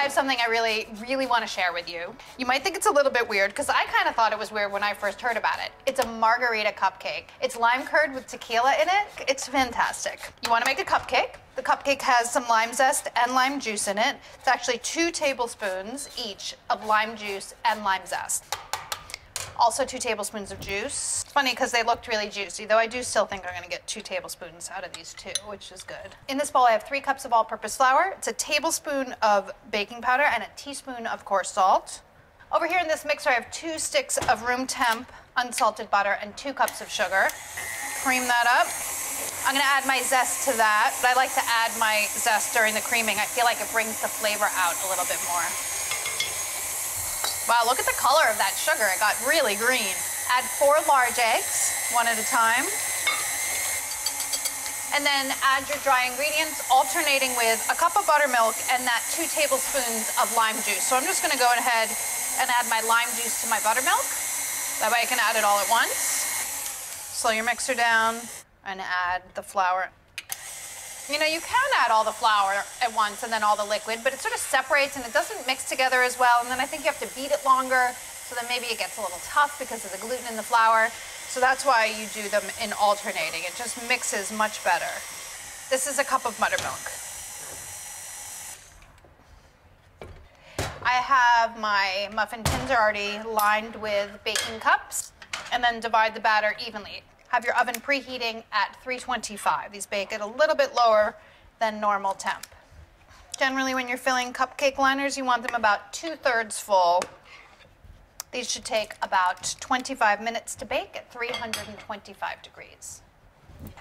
I have something I really, really want to share with you. You might think it's a little bit weird, because I kind of thought it was weird when I first heard about it. It's a Margarita cupcake. It's lime curd with tequila in it. It's fantastic. You want to make a cupcake. The cupcake has some lime zest and lime juice in it. It's actually 2 tablespoons each of lime juice and lime zest. Also 2 tablespoons of juice. It's funny because they looked really juicy, though I do still think I'm going to get 2 tablespoons out of these 2, which is good. In this bowl I have 3 cups of all-purpose flour. It's a tablespoon of baking powder and a teaspoon of coarse salt. Over here in this mixer I have 2 sticks of room temp unsalted butter and 2 cups of sugar. Cream that up. I'm going to add my zest to that, but I like to add my zest during the creaming. I feel like it brings the flavor out a little bit more. Wow, look at the color of that sugar. It got really green. Add 4 large eggs, one at a time. And then add your dry ingredients, alternating with a cup of buttermilk and that 2 tablespoons of lime juice. So I'm just going to go ahead and add my lime juice to my buttermilk. That way I can add it all at once. Slow your mixer down and add the flour. You know, you can add all the flour at once and then all the liquid, but it sort of separates and it doesn't mix together as well. And then I think you have to beat it longer, so then maybe it gets a little tough because of the gluten in the flour. So that's why you do them in alternating. It just mixes much better. This is a cup of buttermilk. I have my muffin tins are already lined with baking cups, and then divide the batter evenly. Have your oven preheating at 325. These bake at a little bit lower than normal temp. Generally, when you're filling cupcake liners, you want them about 2/3 full. These should take about 25 minutes to bake at 325 degrees.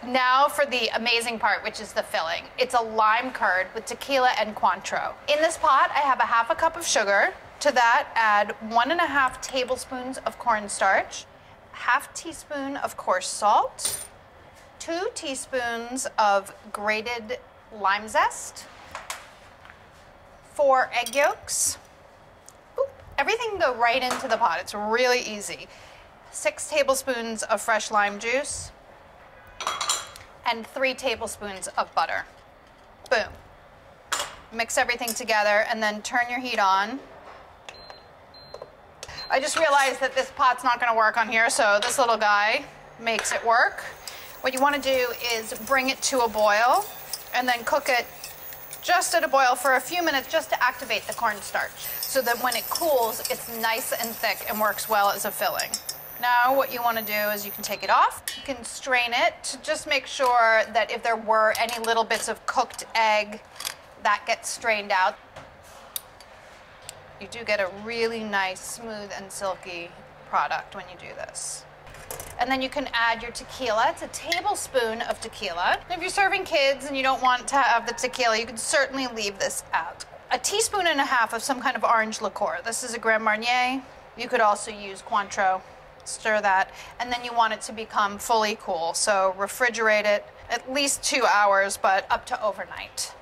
Now for the amazing part, which is the filling. It's a lime curd with tequila and Cointreau. In this pot, I have a 1/2 cup of sugar. To that, add 1.5 tablespoons of cornstarch, 1/2 teaspoon of coarse salt, 2 teaspoons of grated lime zest, 4 egg yolks. Oop. Everything can go right into the pot. It's really easy. 6 tablespoons of fresh lime juice, and 3 tablespoons of butter. Boom. Mix everything together and then turn your heat on. I just realized that this pot's not going to work on here, so this little guy makes it work. What you want to do is bring it to a boil and then cook it just at a boil for a few minutes just to activate the cornstarch, so that when it cools, it's nice and thick and works well as a filling. Now what you want to do is you can take it off. You can strain it to just make sure that if there were any little bits of cooked egg, that gets strained out. You do get a really nice, smooth and silky product when you do this. And then you can add your tequila. It's a tablespoon of tequila. If you're serving kids and you don't want to have the tequila, you can certainly leave this out. A teaspoon and a half of some kind of orange liqueur. This is a Grand Marnier. You could also use Cointreau. Stir that, and then you want it to become fully cool. So refrigerate it at least 2 hours, but up to overnight.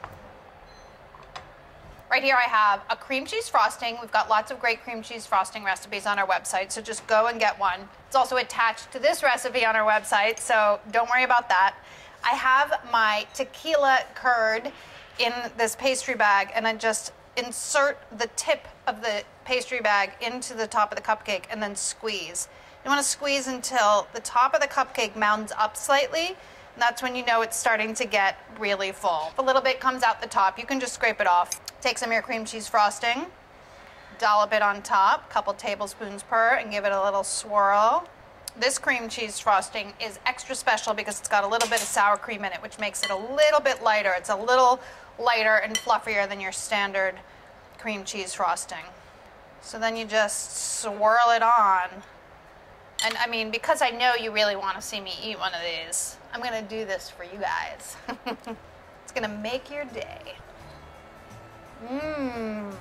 Right here I have a cream cheese frosting. We've got lots of great cream cheese frosting recipes on our website, so just go and get one. It's also attached to this recipe on our website, so don't worry about that. I have my tequila curd in this pastry bag, and I just insert the tip of the pastry bag into the top of the cupcake and then squeeze. You want to squeeze until the top of the cupcake mounds up slightly, and that's when you know it's starting to get really full. If a little bit comes out the top, you can just scrape it off. Take some of your cream cheese frosting, dollop it on top, a couple tablespoons per, and give it a little swirl. This cream cheese frosting is extra special because it's got a little bit of sour cream in it, which makes it a little bit lighter. It's a little lighter and fluffier than your standard cream cheese frosting. So then you just swirl it on. And I mean, because I know you really want to see me eat one of these, I'm going to do this for you guys. It's going to make your day. Mmm.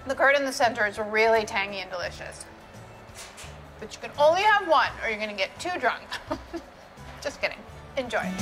The curd in the center is really tangy and delicious. But you can only have one or you're going to get too drunk. Just kidding. Enjoy.